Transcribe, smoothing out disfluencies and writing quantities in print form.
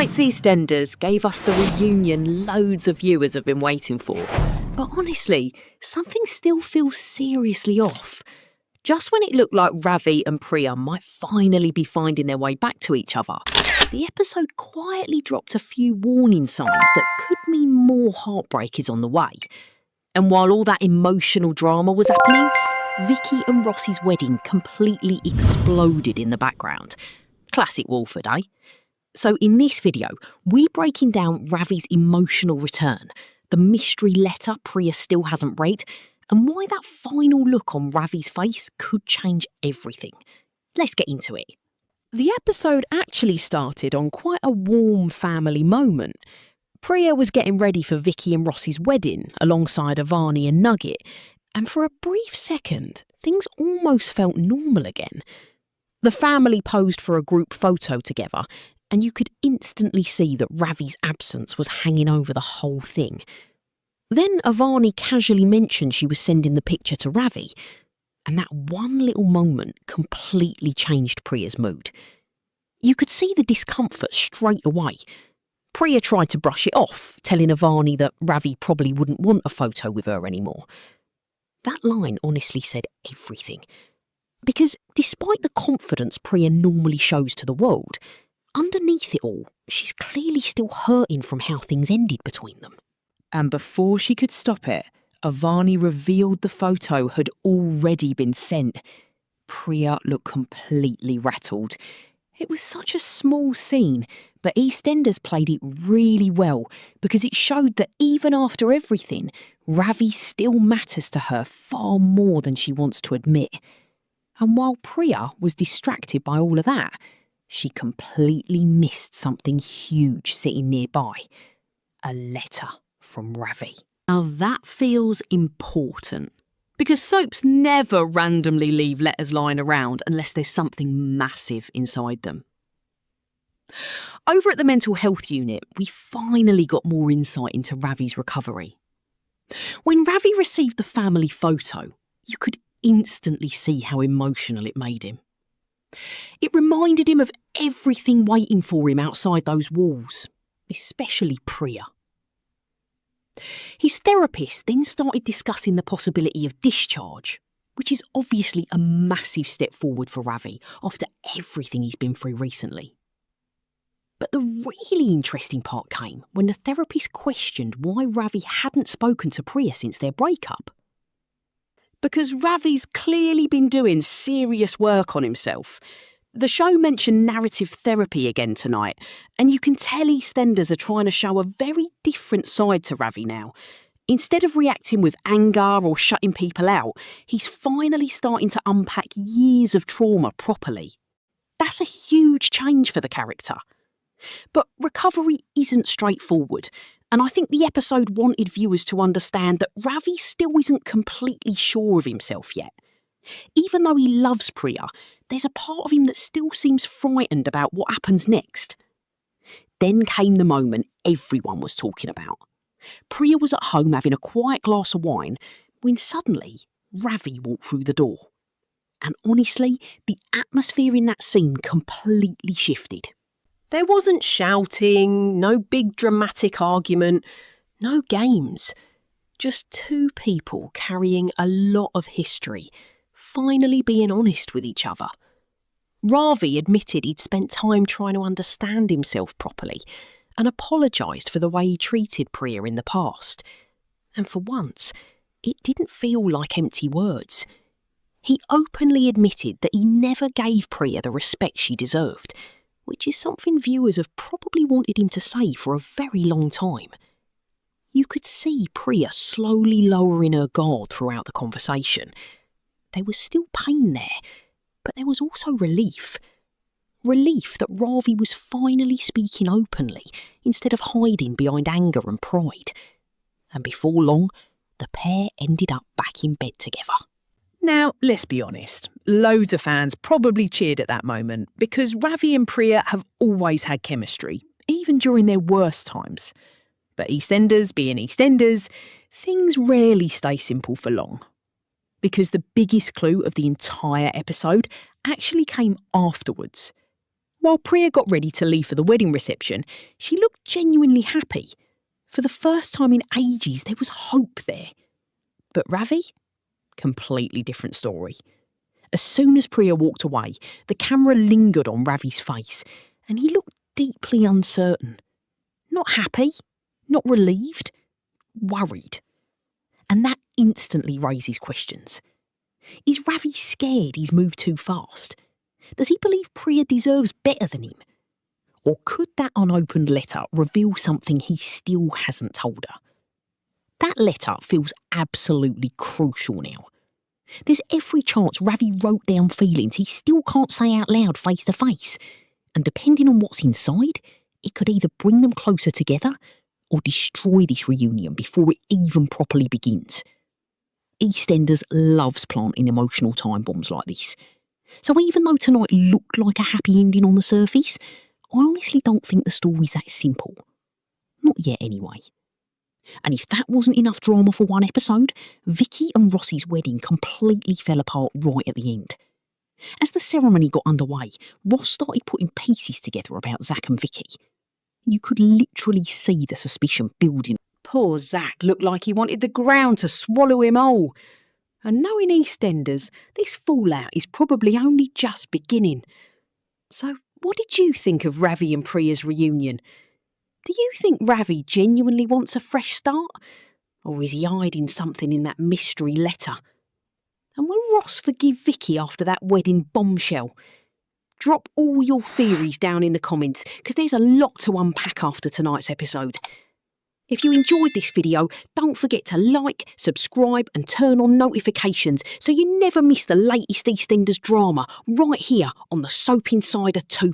tonight's EastEnders gave us the reunion loads of viewers have been waiting for. But honestly, something still feels seriously off. Just when it looked like Ravi and Priya might finally be finding their way back to each other, the episode quietly dropped a few warning signs that could mean more heartbreak is on the way. And while all that emotional drama was happening, Vicki and Ross's wedding completely exploded in the background. Classic Walford, eh? So in this video, we're breaking down Ravi's emotional return, the mystery letter Priya still hasn't read, and why that final look on Ravi's face could change everything. Let's get into it. The episode actually started on quite a warm family moment. Priya was getting ready for Vicki and Ross's wedding alongside Avani and Nugget, and for a brief second, things almost felt normal again. The family posed for a group photo together, and you could instantly see that Ravi's absence was hanging over the whole thing. Then Avani casually mentioned she was sending the picture to Ravi, and that one little moment completely changed Priya's mood. You could see the discomfort straight away. Priya tried to brush it off, telling Avani that Ravi probably wouldn't want a photo with her anymore. That line honestly said everything. Because despite the confidence Priya normally shows to the world, underneath it all, she's clearly still hurting from how things ended between them. And before she could stop it, Avani revealed the photo had already been sent. Priya looked completely rattled. It was such a small scene, but EastEnders played it really well because it showed that even after everything, Ravi still matters to her far more than she wants to admit. And while Priya was distracted by all of that, she completely missed something huge sitting nearby. A letter from Ravi. Now that feels important, because soaps never randomly leave letters lying around unless there's something massive inside them. Over at the mental health unit, we finally got more insight into Ravi's recovery. When Ravi received the family photo, you could instantly see how emotional it made him. It reminded him of everything waiting for him outside those walls, especially Priya. His therapist then started discussing the possibility of discharge, which is obviously a massive step forward for Ravi after everything he's been through recently. But the really interesting part came when the therapist questioned why Ravi hadn't spoken to Priya since their breakup. Because Ravi's clearly been doing serious work on himself. The show mentioned narrative therapy again tonight, and you can tell EastEnders are trying to show a very different side to Ravi now. Instead of reacting with anger or shutting people out, he's finally starting to unpack years of trauma properly. That's a huge change for the character. But recovery isn't straightforward, and I think the episode wanted viewers to understand that Ravi still isn't completely sure of himself yet. Even though he loves Priya, there's a part of him that still seems frightened about what happens next. Then came the moment everyone was talking about. Priya was at home having a quiet glass of wine when suddenly Ravi walked through the door. And honestly, the atmosphere in that scene completely shifted. There wasn't shouting, no big dramatic argument, no games. Just two people carrying a lot of history, finally being honest with each other. Ravi admitted he'd spent time trying to understand himself properly and apologised for the way he treated Priya in the past. And for once, it didn't feel like empty words. He openly admitted that he never gave Priya the respect she deserved, which is something viewers have probably wanted him to say for a very long time. You could see Priya slowly lowering her guard throughout the conversation. There was still pain there, but there was also relief. Relief that Ravi was finally speaking openly instead of hiding behind anger and pride. And before long, the pair ended up back in bed together. Now, let's be honest, loads of fans probably cheered at that moment because Ravi and Priya have always had chemistry, even during their worst times. But EastEnders being EastEnders, things rarely stay simple for long. Because the biggest clue of the entire episode actually came afterwards. While Priya got ready to leave for the wedding reception, she looked genuinely happy. For the first time in ages, there was hope there. But Ravi? Completely different story. As soon as Priya walked away, the camera lingered on Ravi's face, and he looked deeply uncertain. Not happy, not relieved, worried. And that instantly raises questions. Is Ravi scared he's moved too fast? Does he believe Priya deserves better than him? Or could that unopened letter reveal something he still hasn't told her? That letter feels absolutely crucial now. There's every chance Ravi wrote down feelings he still can't say out loud face to face. And depending on what's inside, it could either bring them closer together or destroy this reunion before it even properly begins. EastEnders loves planting emotional time bombs like this. So even though tonight looked like a happy ending on the surface, I honestly don't think the story's that simple. Not yet anyway. And if that wasn't enough drama for one episode, Vicki and Ross's wedding completely fell apart right at the end. As the ceremony got underway, Ross started putting pieces together about Zack and Vicki. You could literally see the suspicion building. Poor Zack looked like he wanted the ground to swallow him whole. And knowing EastEnders, this fallout is probably only just beginning. So what did you think of Ravi and Priya's reunion? Do you think Ravi genuinely wants a fresh start? Or is he hiding something in that mystery letter? And will Ross forgive Vicki after that wedding bombshell? Drop all your theories down in the comments, because there's a lot to unpack after tonight's episode. If you enjoyed this video, don't forget to like, subscribe and turn on notifications so you never miss the latest EastEnders drama right here on the Soap Insider 2.